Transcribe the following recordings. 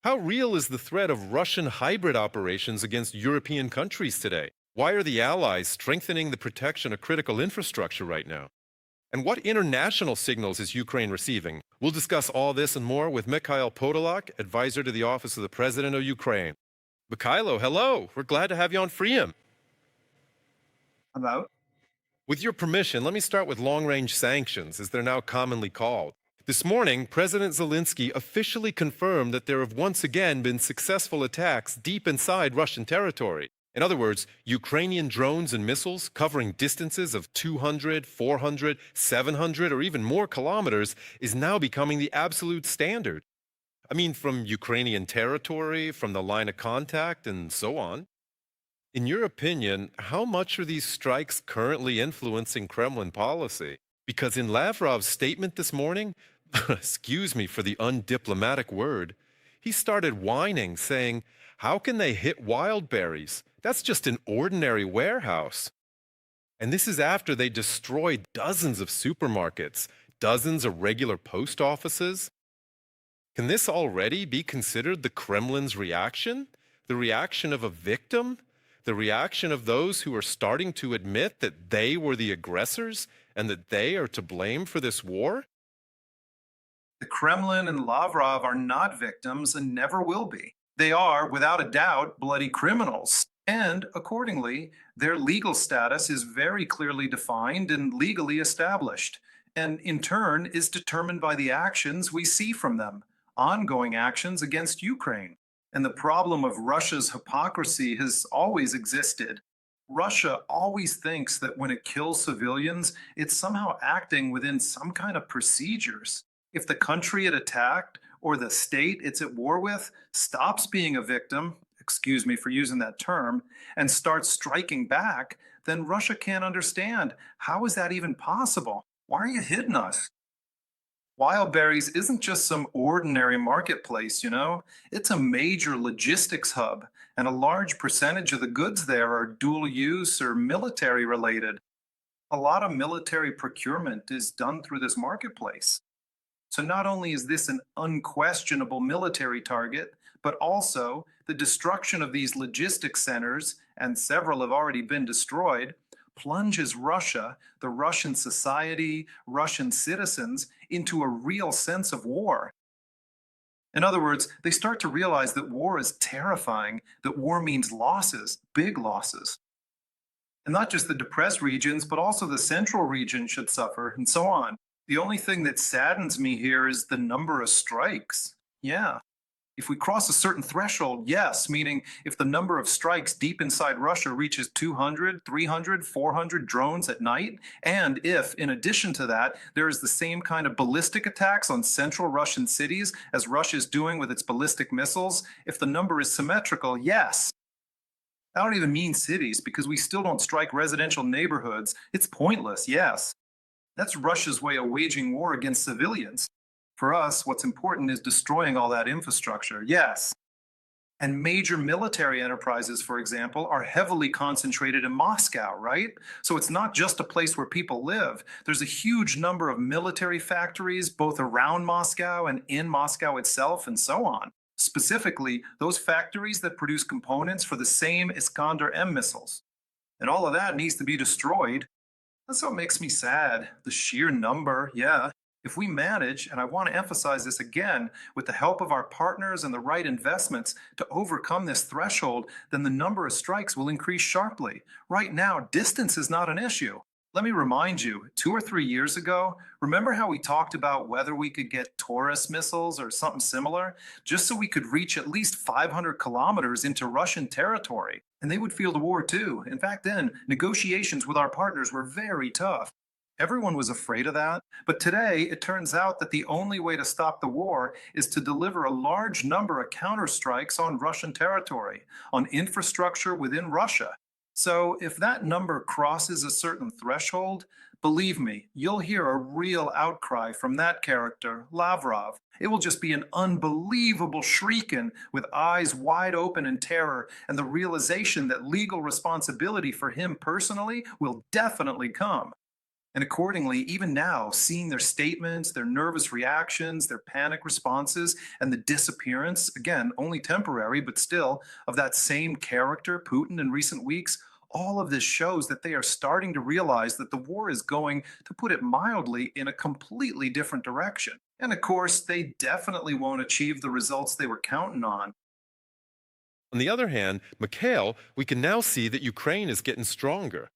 How real is the threat of Russian hybrid operations against European countries today? Why are the Allies strengthening the protection of critical infrastructure right now? And what international signals is Ukraine receiving? We'll discuss all this and more with Mikhail Podolak, advisor to the Office of the President of Ukraine. Mikhailo, hello. We're glad to have you on Freedom. About. With your permission, let me start with long range sanctions, as they're now commonly called. This morning, President Zelensky officially confirmed that there have once again been successful attacks deep inside Russian territory. In other words, Ukrainian drones and missiles covering distances of 200, 400, 700, or even more kilometers is now becoming the absolute standard. I mean, from Ukrainian territory, from the line of contact, and so on. In your opinion, how much are these strikes currently influencing Kremlin policy? Because in Lavrov's statement this morning, excuse me for the undiplomatic word, he started whining, saying, "How can they hit wild berries? That's just an ordinary warehouse." And this is after they destroyed dozens of supermarkets, dozens of regular post offices. Can this already be considered the Kremlin's reaction? The reaction of a victim? The reaction of those who are starting to admit that they were the aggressors and that they are to blame for this war? The Kremlin and Lavrov are not victims and never will be. They are, without a doubt, bloody criminals. And accordingly, their legal status is very clearly defined and legally established, and in turn is determined by the actions we see from them, ongoing actions against Ukraine. And the problem of Russia's hypocrisy has always existed. Russia always thinks that when it kills civilians, it's somehow acting within some kind of procedures. If the country it attacked or the state it's at war with stops being a victim, excuse me for using that term, and starts striking back, then Russia can't understand. How is that even possible? Why are you hitting us? Wildberries isn't just some ordinary marketplace, It's a major logistics hub, and a large percentage of the goods there are dual use or military related. A lot of military procurement is done through this marketplace. So not only is this an unquestionable military target, but also the destruction of these logistics centers, and several have already been destroyed, plunges Russia, the Russian society, Russian citizens into a real sense of war. In other words, they start to realize that war is terrifying, that war means losses, big losses. And not just the depressed regions, but also the central region should suffer, and so on. The only thing that saddens me here is the number of strikes. Yeah. If we cross a certain threshold, yes, meaning if the number of strikes deep inside Russia reaches 200, 300, 400 drones at night, and if, in addition to that, there is the same kind of ballistic attacks on central Russian cities as Russia is doing with its ballistic missiles, if the number is symmetrical, yes. I don't even mean cities because we still don't strike residential neighborhoods. It's pointless, yes. That's Russia's way of waging war against civilians. For us, what's important is destroying all that infrastructure, yes. And major military enterprises, for example, are heavily concentrated in Moscow, right? So it's not just a place where people live. There's a huge number of military factories, both around Moscow and in Moscow itself, and so on. Specifically, those factories that produce components for the same Iskander M missiles. And all of that needs to be destroyed. That's what makes me sad. The sheer number, yeah. If we manage, and I want to emphasize this again, with the help of our partners and the right investments to overcome this threshold, then the number of strikes will increase sharply. Right now, distance is not an issue. Let me remind you, 2 or 3 years ago, remember how we talked about whether we could get Taurus missiles or something similar, just so we could reach at least 500 kilometers into Russian territory, and they would feel the war too. In fact, then, negotiations with our partners were very tough. Everyone was afraid of that, but today it turns out that the only way to stop the war is to deliver a large number of counterstrikes on Russian territory, on infrastructure within Russia. So if that number crosses a certain threshold, believe me, you'll hear a real outcry from that character, Lavrov. It will just be an unbelievable shrieking with eyes wide open in terror and the realization that legal responsibility for him personally will definitely come. And accordingly, even now, seeing their statements, their nervous reactions, their panic responses, and the disappearance, again, only temporary, but still, of that same character, Putin, in recent weeks, all of this shows that they are starting to realize that the war is going, to put it mildly, in a completely different direction. And of course, they definitely won't achieve the results they were counting on. On the other hand, Mikhail, we can now see that Ukraine is getting stronger.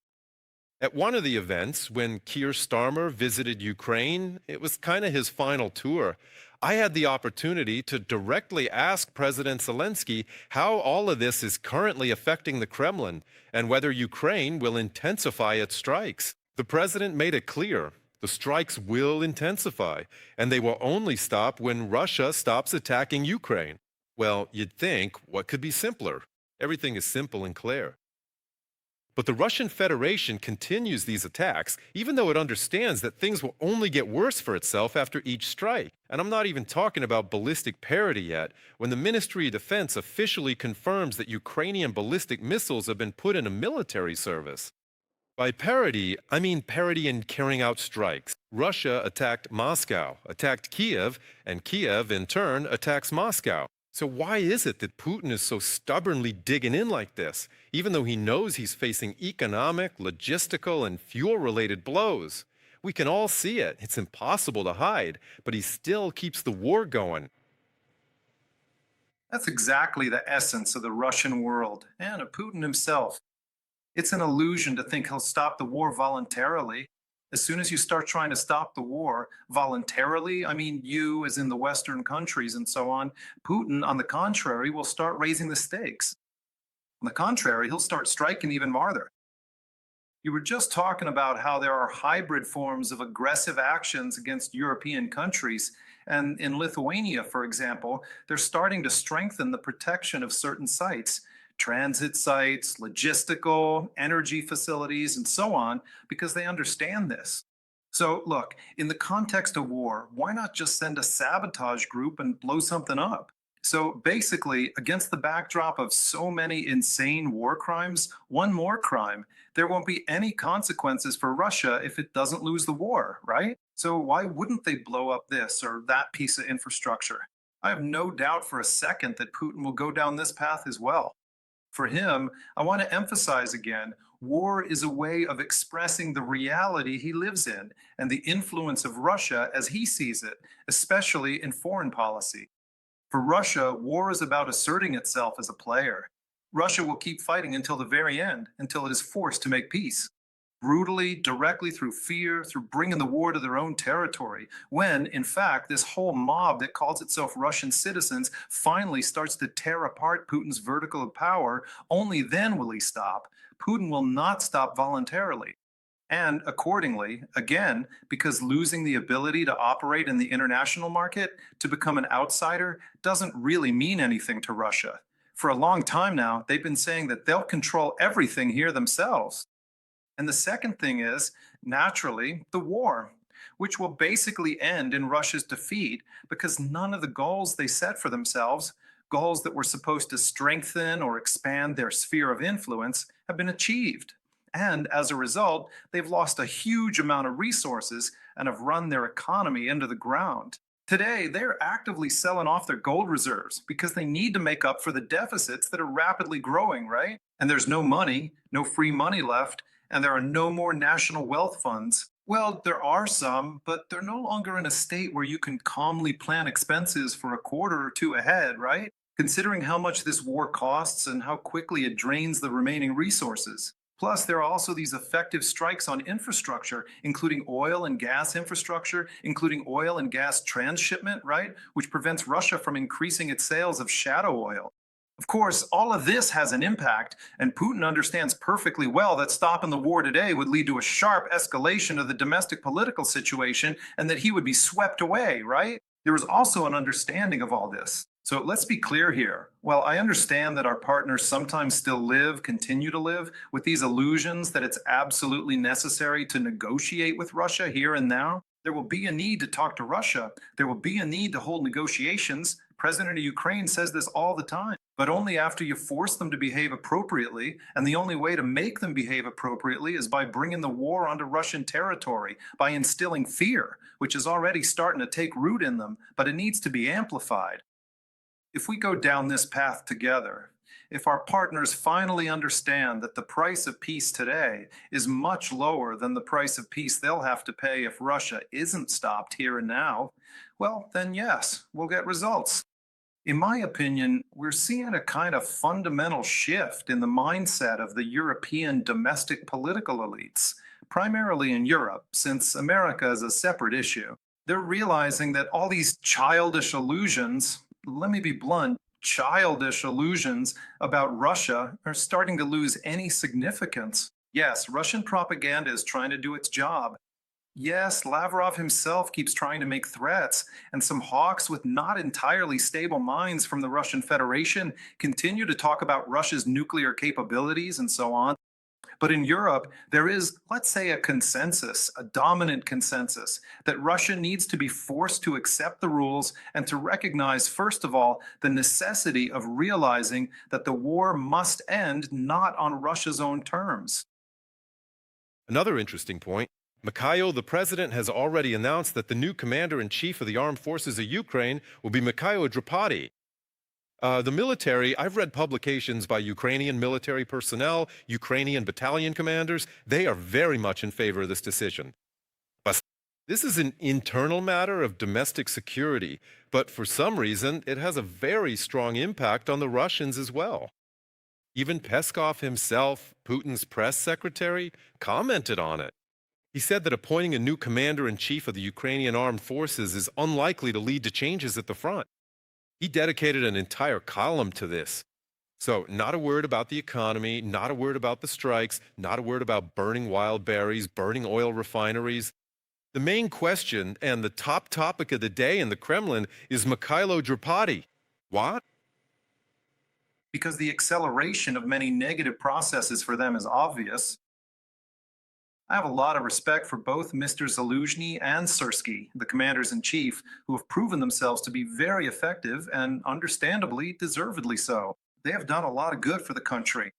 At one of the events, when Keir Starmer visited Ukraine, it was kind of his final tour. I had the opportunity to directly ask President Zelensky how all of this is currently affecting the Kremlin and whether Ukraine will intensify its strikes. The president made it clear the strikes will intensify, and they will only stop when Russia stops attacking Ukraine. Well, you'd think, what could be simpler? Everything is simple and clear. But the Russian Federation continues these attacks, even though it understands that things will only get worse for itself after each strike. And I'm not even talking about ballistic parity yet, when the Ministry of Defense officially confirms that Ukrainian ballistic missiles have been put into military service. By parity, I mean parity in carrying out strikes. Russia attacked Moscow, attacked Kiev, and Kiev, in turn, attacks Moscow. So why is it that Putin is so stubbornly digging in like this, even though he knows he's facing economic, logistical, and fuel-related blows? We can all see it. It's impossible to hide, but he still keeps the war going. That's exactly the essence of the Russian world and of Putin himself. It's an illusion to think he'll stop the war voluntarily. As soon as you start trying to stop the war voluntarily, I mean you as in the Western countries and so on, Putin, on the contrary, will start raising the stakes. On the contrary, he'll start striking even farther. You were just talking about how there are hybrid forms of aggressive actions against European countries. And in Lithuania, for example, they're starting to strengthen the protection of certain sites, transit sites, logistical, energy facilities, and so on, because they understand this. So, look, in the context of war, why not just send a sabotage group and blow something up? So basically, against the backdrop of so many insane war crimes, one more crime, there won't be any consequences for Russia if it doesn't lose the war, right? So why wouldn't they blow up this or that piece of infrastructure? I have no doubt for a second that Putin will go down this path as well. For him, I want to emphasize again, war is a way of expressing the reality he lives in and the influence of Russia as he sees it, especially in foreign policy. For Russia, war is about asserting itself as a player. Russia will keep fighting until the very end, until it is forced to make peace. Brutally, directly through fear, through bringing the war to their own territory, when, in fact, this whole mob that calls itself Russian citizens finally starts to tear apart Putin's vertical of power, only then will he stop. Putin will not stop voluntarily. And accordingly, again, because losing the ability to operate in the international market, to become an outsider, doesn't really mean anything to Russia. For a long time now, they've been saying that they'll control everything here themselves. And the second thing is, naturally, the war, which will basically end in Russia's defeat because none of the goals they set for themselves, goals that were supposed to strengthen or expand their sphere of influence, have been achieved. And as a result, they've lost a huge amount of resources and have run their economy into the ground. Today, they're actively selling off their gold reserves because they need to make up for the deficits that are rapidly growing, right? And there's no money, no free money left, and there are no more national wealth funds. Well, there are some, but they're no longer in a state where you can calmly plan expenses for a quarter or two ahead, right? Considering how much this war costs and how quickly it drains the remaining resources. Plus, there are also these effective strikes on infrastructure, including oil and gas infrastructure, including oil and gas transshipment, right? Which prevents Russia from increasing its sales of shadow oil. Of course, all of this has an impact, and Putin understands perfectly well that stopping the war today would lead to a sharp escalation of the domestic political situation and that he would be swept away, right? There is also an understanding of all this. So let's be clear here. While I understand that our partners sometimes still continue to live, with these illusions that it's absolutely necessary to negotiate with Russia here and now, there will be a need to talk to Russia. There will be a need to hold negotiations. The president of Ukraine says this all the time. but only after you force them to behave appropriately. And the only way to make them behave appropriately is by bringing the war onto Russian territory, by instilling fear, which is already starting to take root in them, but it needs to be amplified. If we go down this path together, if our partners finally understand that the price of peace today is much lower than the price of peace they'll have to pay if Russia isn't stopped here and now, well, then yes, we'll get results. In my opinion, we're seeing a kind of fundamental shift in the mindset of the European domestic political elites, primarily in Europe, since America is a separate issue. They're realizing that all these childish illusions, let me be blunt, childish illusions about Russia are starting to lose any significance. Yes, Russian propaganda is trying to do its job. Yes, Lavrov himself keeps trying to make threats, and some hawks with not entirely stable minds from the Russian Federation continue to talk about Russia's nuclear capabilities and so on. But in Europe, there is, let's say, a consensus, a dominant consensus, that Russia needs to be forced to accept the rules and to recognize, first of all, the necessity of realizing that the war must end not on Russia's own terms. Another interesting point. Mikhail, the president, has already announced that the new commander-in-chief of the armed forces of Ukraine will be Mykhailo Drapatyi. The military, I've read publications by Ukrainian military personnel, Ukrainian battalion commanders. They are very much in favor of this decision. But this is an internal matter of domestic security, but for some reason, it has a very strong impact on the Russians as well. Even Peskov himself, Putin's press secretary, commented on it. He said that appointing a new commander-in-chief of the Ukrainian armed forces is unlikely to lead to changes at the front. He dedicated an entire column to this. So, not a word about the economy, not a word about the strikes, not a word about burning wild berries, burning oil refineries. The main question and the top topic of the day in the Kremlin is Mykhailo Drapatyi. What? Because the acceleration of many negative processes for them is obvious. I have a lot of respect for both Mr. Zaluzhny and Syrskyi, the commanders in chief, who have proven themselves to be very effective and understandably, deservedly so. They have done a lot of good for the country.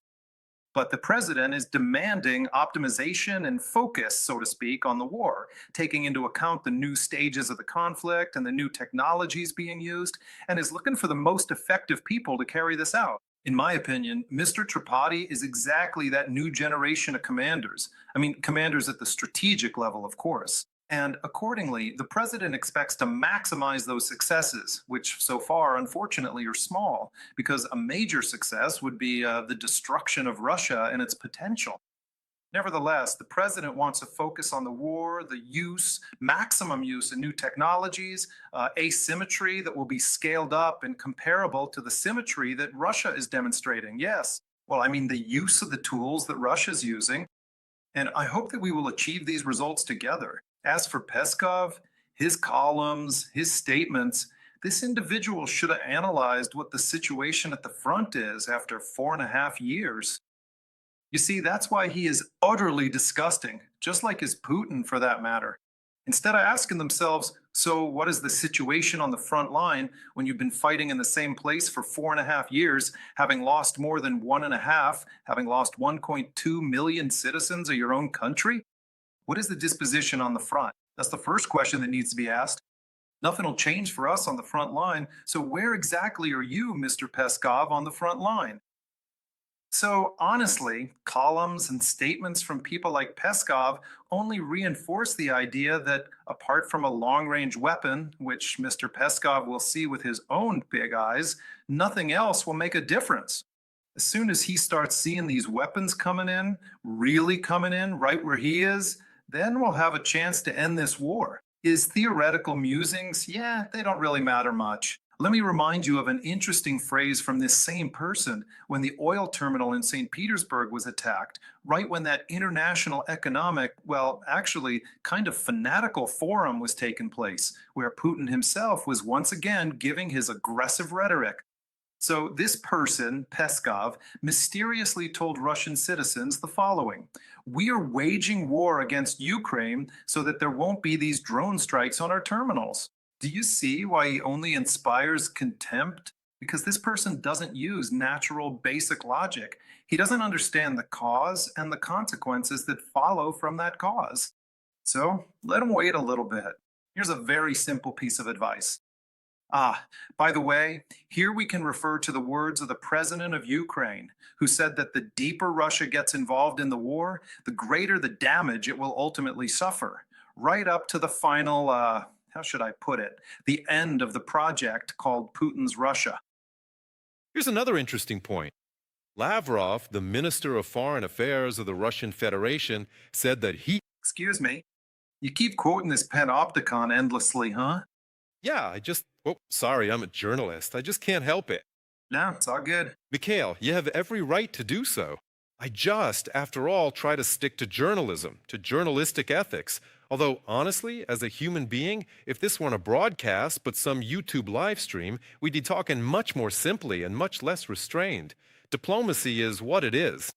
But the president is demanding optimization and focus, so to speak, on the war, taking into account the new stages of the conflict and the new technologies being used, and is looking for the most effective people to carry this out. In my opinion, Mr. Tripati is exactly that new generation of commanders. I mean, commanders at the strategic level, of course. And accordingly, the president expects to maximize those successes, which so far, unfortunately, are small, because a major success would be the destruction of Russia and its potential. Nevertheless, the president wants to focus on the war, the use, maximum use of new technologies, asymmetry that will be scaled up and comparable to the symmetry that Russia is demonstrating. Yes, well, I mean, the use of the tools that Russia is using. And I hope that we will achieve these results together. As for Peskov, his columns, his statements, this individual should have analyzed what the situation at the front is after 4.5 years. You see, that's why he is utterly disgusting, just like is Putin for that matter. Instead of asking themselves, so what is the situation on the front line when you've been fighting in the same place for 4.5 years, having lost more than 1.5, having lost 1.2 million citizens of your own country? What is the disposition on the front? That's the first question that needs to be asked. Nothing will change for us on the front line. So where exactly are you, Mr. Peskov, on the front line? So honestly, columns and statements from people like Peskov only reinforce the idea that apart from a long-range weapon, which Mr. Peskov will see with his own big eyes, nothing else will make a difference. As soon as he starts seeing these weapons coming in, really coming in right where he is, then we'll have a chance to end this war. His theoretical musings, yeah, they don't really matter much. Let me remind you of an interesting phrase from this same person when the oil terminal in St. Petersburg was attacked, right when that international economic, well, actually kind of fanatical forum was taking place, where Putin himself was once again giving his aggressive rhetoric. So this person, Peskov, mysteriously told Russian citizens the following: "We are waging war against Ukraine so that there won't be these drone strikes on our terminals." Do you see why he only inspires contempt? because this person doesn't use natural basic logic. He doesn't understand the cause and the consequences that follow from that cause. So let him wait a little bit. Here's a very simple piece of advice. By the way, here we can refer to the words of the president of Ukraine, who said that the deeper Russia gets involved in the war, the greater the damage it will ultimately suffer, right up to the final, how should I put it, the end of the project called Putin's Russia. Here's another interesting point. Lavrov, the Minister of Foreign Affairs of the Russian Federation, said that Excuse me, you keep quoting this panopticon endlessly, huh? oh, sorry, I'm a journalist. I just can't help it. No, it's all good. Mikhail, you have every right to do so. I just, after all, try to stick to journalism, to journalistic ethics. Although, honestly, as a human being, if this weren't a broadcast but some YouTube live stream, we'd be talking much more simply and much less restrained. Diplomacy is what it is.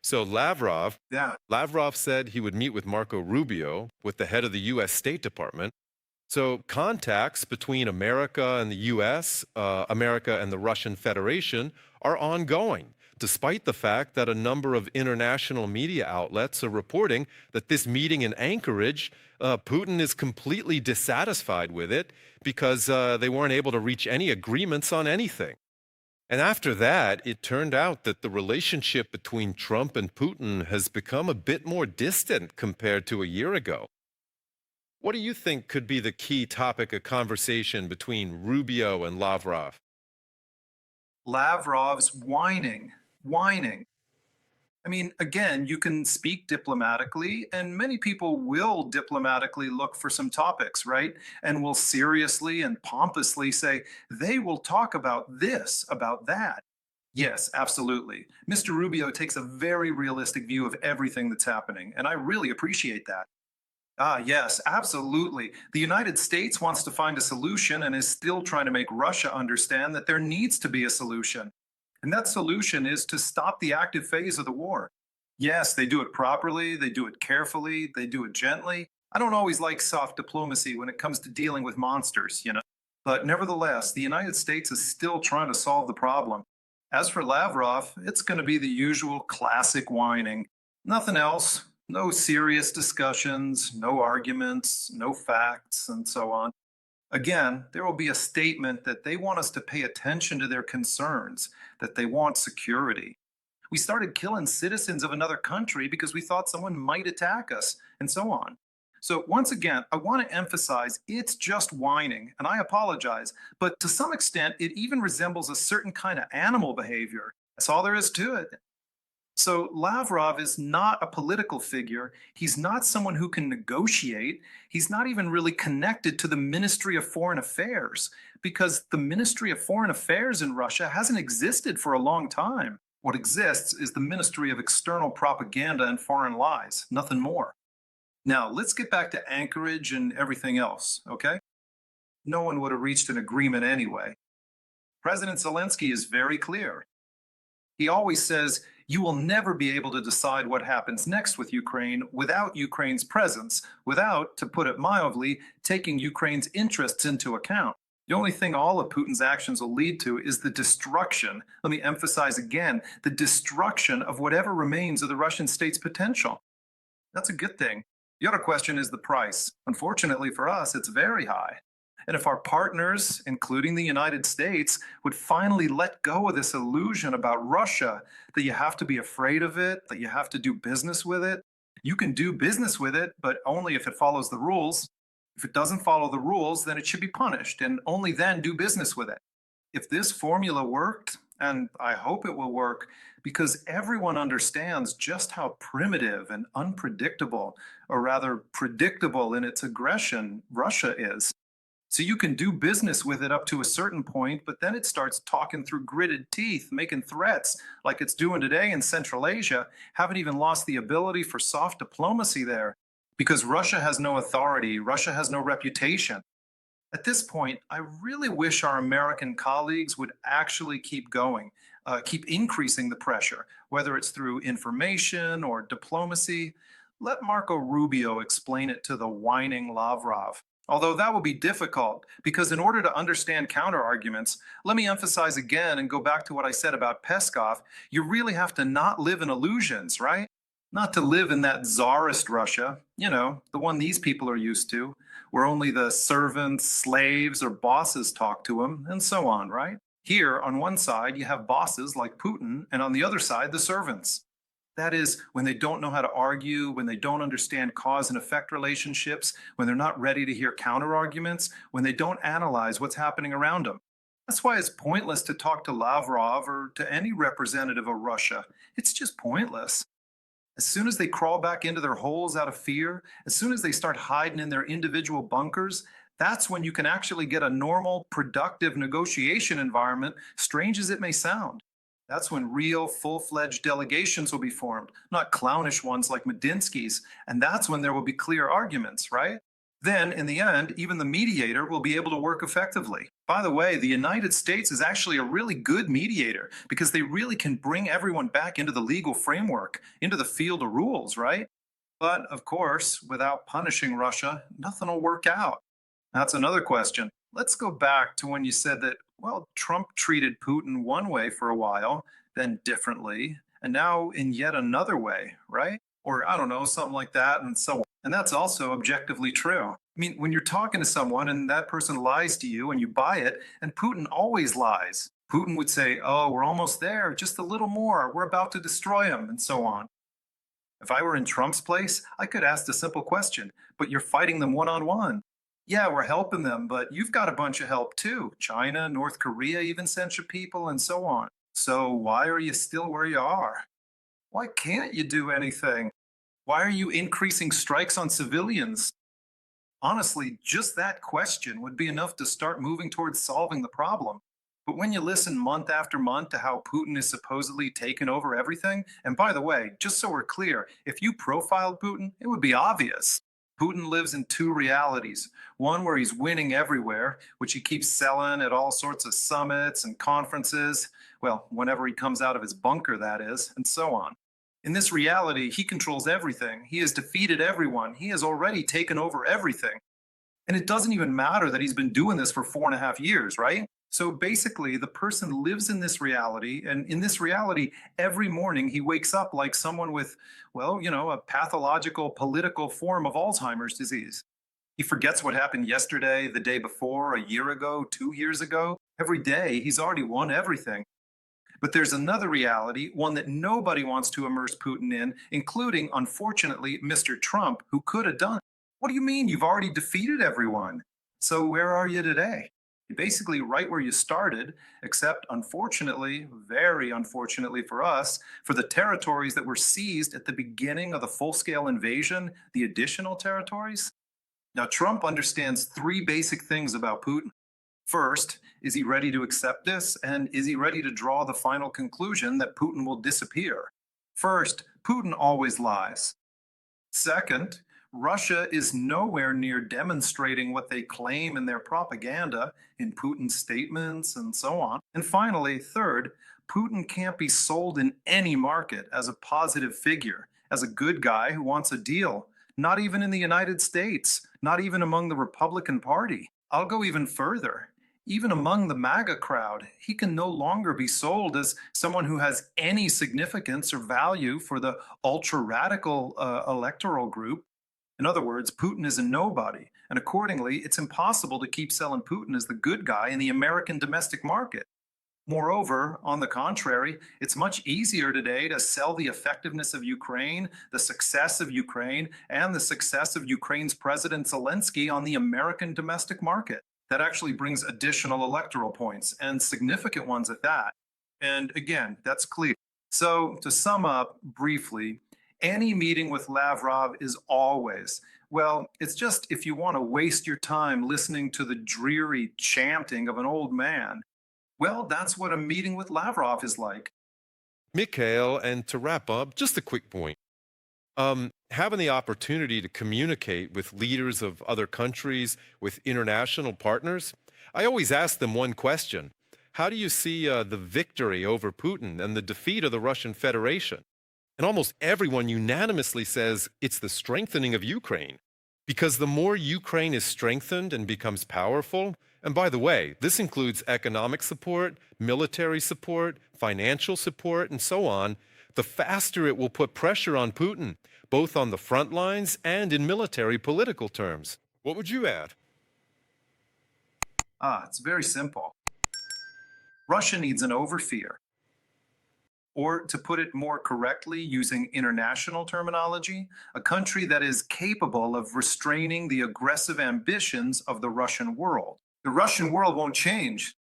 So Yeah. Lavrov said he would meet with Marco Rubio, with the head of the U.S. State Department. So contacts between America and the U.S., America and the Russian Federation are ongoing, despite the fact that a number of international media outlets are reporting that this meeting in Anchorage, Putin is completely dissatisfied with it because they weren't able to reach any agreements on anything. And after that, it turned out that the relationship between Trump and Putin has become a bit more distant compared to a year ago. What do you think could be the key topic of conversation between Rubio and Lavrov? Lavrov's whining. I mean, again, you can speak diplomatically, and many people will diplomatically look for some topics, right? And will seriously and pompously say, they will talk about this, about that. Yes, absolutely. Mr. Rubio takes a very realistic view of everything that's happening, and I really appreciate that. Yes, absolutely. The United States wants to find a solution and is still trying to make Russia understand that there needs to be a solution. And that solution is to stop the active phase of the war. Yes, they do it properly, they do it carefully, they do it gently. I don't always like soft diplomacy when it comes to dealing with monsters, you know. But nevertheless, the United States is still trying to solve the problem. As for Lavrov, it's going to be the usual classic whining. Nothing else. No serious discussions, no arguments, no facts, and so on. Again, there will be a statement that they want us to pay attention to their concerns, that they want security. We started killing citizens of another country because we thought someone might attack us, and so on. So, once again, I want to emphasize it's just whining, and I apologize, but to some extent, it even resembles a certain kind of animal behavior. That's all there is to it. So Lavrov is not a political figure. He's not someone who can negotiate. He's not even really connected to the Ministry of Foreign Affairs because the Ministry of Foreign Affairs in Russia hasn't existed for a long time. What exists is the Ministry of External Propaganda and Foreign Lies, nothing more. Now, let's get back to Anchorage and everything else, okay? No one would have reached an agreement anyway. President Zelensky is very clear. He always says, you will never be able to decide what happens next with Ukraine without Ukraine's presence, without, to put it mildly, taking Ukraine's interests into account. The only thing all of Putin's actions will lead to is the destruction, let me emphasize again, the destruction of whatever remains of the Russian state's potential. That's a good thing. The other question is the price. Unfortunately for us, it's very high. And if our partners, including the United States, would finally let go of this illusion about Russia, that you have to be afraid of it, that you have to do business with it, you can do business with it, but only if it follows the rules. If it doesn't follow the rules, then it should be punished, and only then do business with it. If this formula worked, and I hope it will work, because everyone understands just how primitive and unpredictable, or rather predictable in its aggression, Russia is. So you can do business with it up to a certain point, but then it starts talking through gritted teeth, making threats like it's doing today in Central Asia, haven't even lost the ability for soft diplomacy there because Russia has no authority, Russia has no reputation. At this point, I really wish our American colleagues would actually keep going, keep increasing the pressure, whether it's through information or diplomacy. Let Marco Rubio explain it to the whining Lavrov. Although that will be difficult because in order to understand counterarguments, let me emphasize again and go back to what I said about Peskov. You really have to not live in illusions, right? Not to live in that czarist Russia, the one these people are used to, where only the servants, slaves, or bosses talk to them, and so on, right? Here, on one side, you have bosses like Putin, and on the other side, the servants. That is, when they don't know how to argue, when they don't understand cause and effect relationships, when they're not ready to hear counter arguments, when they don't analyze what's happening around them. That's why it's pointless to talk to Lavrov or to any representative of Russia. It's just pointless. As soon as they crawl back into their holes out of fear, as soon as they start hiding in their individual bunkers, that's when you can actually get a normal, productive negotiation environment, strange as it may sound. That's when real, full fledged delegations will be formed, not clownish ones like Medinsky's. And that's when there will be clear arguments, right? Then, in the end, even the mediator will be able to work effectively. By the way, the United States is actually a really good mediator because they really can bring everyone back into the legal framework, into the field of rules, right? But of course, without punishing Russia, nothing will work out. That's another question. Let's go back to when you said that, well, Trump treated Putin one way for a while, then differently, and now in yet another way, right? Or I don't know, something like that, and so on. And that's also objectively true. I mean, when you're talking to someone and that person lies to you and you buy it, and Putin always lies. Putin would say, oh, we're almost there, just a little more, we're about to destroy him, and so on. If I were in Trump's place, I could ask the simple question, but you're fighting them one on one. Yeah, we're helping them, but you've got a bunch of help too. China, North Korea even sent you people, and so on. So why are you still where you are? Why can't you do anything? Why are you increasing strikes on civilians? Honestly, just that question would be enough to start moving towards solving the problem. But when you listen month after month to how Putin is supposedly taken over everything, and by the way, just so we're clear, if you profiled Putin, it would be obvious. Putin lives in two realities. One where he's winning everywhere, which he keeps selling at all sorts of summits and conferences. Well, whenever he comes out of his bunker, that is, and so on. In this reality, he controls everything. He has defeated everyone. He has already taken over everything. And it doesn't even matter that he's been doing this for 4.5 years, right? So basically, the person lives in this reality. And in this reality, every morning he wakes up like someone with, well, a pathological political form of Alzheimer's disease. He forgets what happened yesterday, the day before, a year ago, 2 years ago. Every day, he's already won everything. But there's another reality, one that nobody wants to immerse Putin in, including, unfortunately, Mr. Trump, who could have done. What do you mean you've already defeated everyone? So where are you today? You're basically right where you started, except unfortunately, very unfortunately for us, for the territories that were seized at the beginning of the full-scale invasion, the additional territories. Now, Trump understands three basic things about Putin. First, is he ready to accept this? And is he ready to draw the final conclusion that Putin will disappear? First, Putin always lies. Second, Russia is nowhere near demonstrating what they claim in their propaganda, in Putin's statements, and so on. And finally, third, Putin can't be sold in any market as a positive figure, as a good guy who wants a deal, not even in the United States, not even among the Republican Party. I'll go even further. Even among the MAGA crowd, he can no longer be sold as someone who has any significance or value for the ultra radical electoral group. In other words, Putin is a nobody, and accordingly, it's impossible to keep selling Putin as the good guy in the American domestic market. Moreover, on the contrary, it's much easier today to sell the effectiveness of Ukraine, the success of Ukraine, and the success of Ukraine's President Zelensky on the American domestic market. That actually brings additional electoral points, and significant ones at that. And again, that's clear. So, to sum up briefly, any meeting with Lavrov is always, well, it's just if you want to waste your time listening to the dreary chanting of an old man, well, that's what a meeting with Lavrov is like. Mikhail, and to wrap up, just a quick point. Having the opportunity to communicate with leaders of other countries, with international partners, I always ask them one question. How do you see the victory over Putin and the defeat of the Russian Federation? And almost everyone unanimously says it's the strengthening of Ukraine. Because the more Ukraine is strengthened and becomes powerful, and by the way, this includes economic support, military support, financial support, and so on, the faster it will put pressure on Putin, both on the front lines and in military political terms. What would you add? It's very simple. Russia needs an overseer. Or to put it more correctly, using international terminology, a country that is capable of restraining the aggressive ambitions of the Russian world. The Russian world won't change.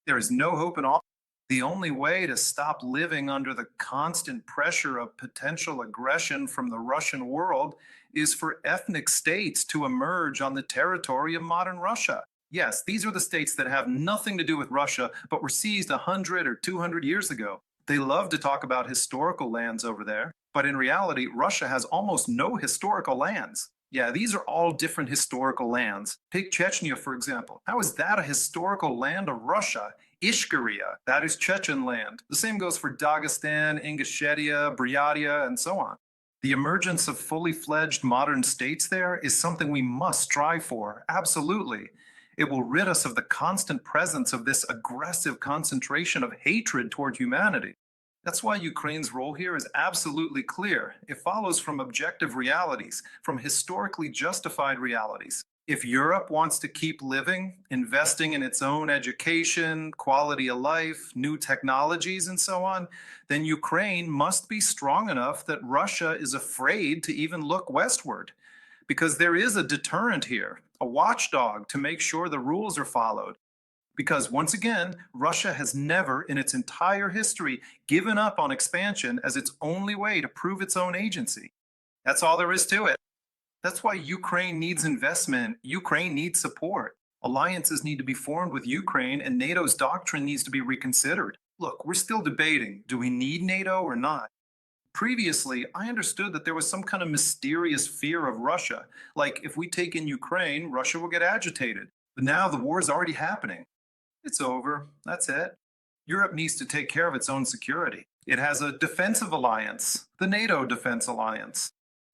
There is no hope at all. The only way to stop living under the constant pressure of potential aggression from the Russian world is for ethnic states to emerge on the territory of modern Russia. Yes, these are the states that have nothing to do with Russia, but were seized 100 or 200 years ago. They love to talk about historical lands over there, but in reality, Russia has almost no historical lands. Yeah, these are all different historical lands. Take Chechnya, for example. How is that a historical land of Russia? Ishkaria, that is Chechen land. The same goes for Dagestan, Ingushetia, Buryatia, and so on. The emergence of fully fledged modern states there is something we must strive for, absolutely. It will rid us of the constant presence of this aggressive concentration of hatred toward humanity. That's why Ukraine's role here is absolutely clear. It follows from objective realities, from historically justified realities. If Europe wants to keep living, investing in its own education, quality of life, new technologies, and so on, then Ukraine must be strong enough that Russia is afraid to even look westward. Because there is a deterrent here, a watchdog to make sure the rules are followed. Because once again, Russia has never in its entire history given up on expansion as its only way to prove its own agency. That's all there is to it. That's why Ukraine needs investment. Ukraine needs support. Alliances need to be formed with Ukraine, and NATO's doctrine needs to be reconsidered. Look, we're still debating, do we need NATO or not? Previously, I understood that there was some kind of mysterious fear of Russia. Like, if we take in Ukraine, Russia will get agitated. But now the war is already happening. It's over. That's it. Europe needs to take care of its own security. It has a defensive alliance, the NATO Defense Alliance.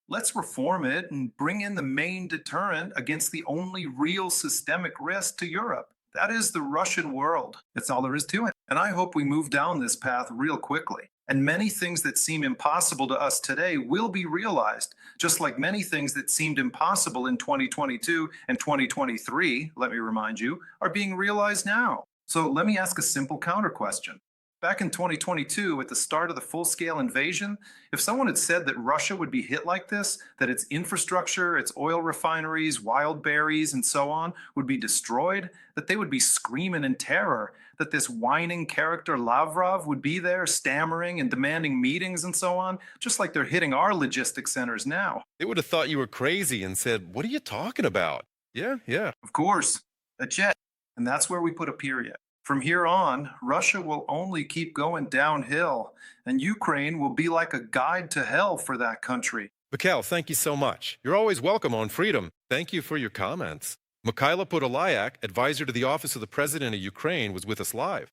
Let's reform it and bring in the main deterrent against the only real systemic risk to Europe. That is the Russian world. That's all there is to it. And I hope we move down this path real quickly. And many things that seem impossible to us today will be realized, just like many things that seemed impossible in 2022 and 2023, let me remind you, are being realized now. So let me ask a simple counter question. Back in 2022, at the start of the full-scale invasion, if someone had said that Russia would be hit like this, that its infrastructure, its oil refineries, wild berries, and so on would be destroyed, that they would be screaming in terror, that this whining character Lavrov would be there stammering and demanding meetings and so on, just like they're hitting our logistics centers now. They would have thought you were crazy and said, "What are you talking about?" Yeah. Of course, that's it. And that's where we put a period. From here on, Russia will only keep going downhill, and Ukraine will be like a guide to hell for that country. Mikhail, thank you so much. You're always welcome on Freedom. Thank you for your comments. Mykhailo Drapatyi, advisor to the Office of the President of Ukraine, was with us live.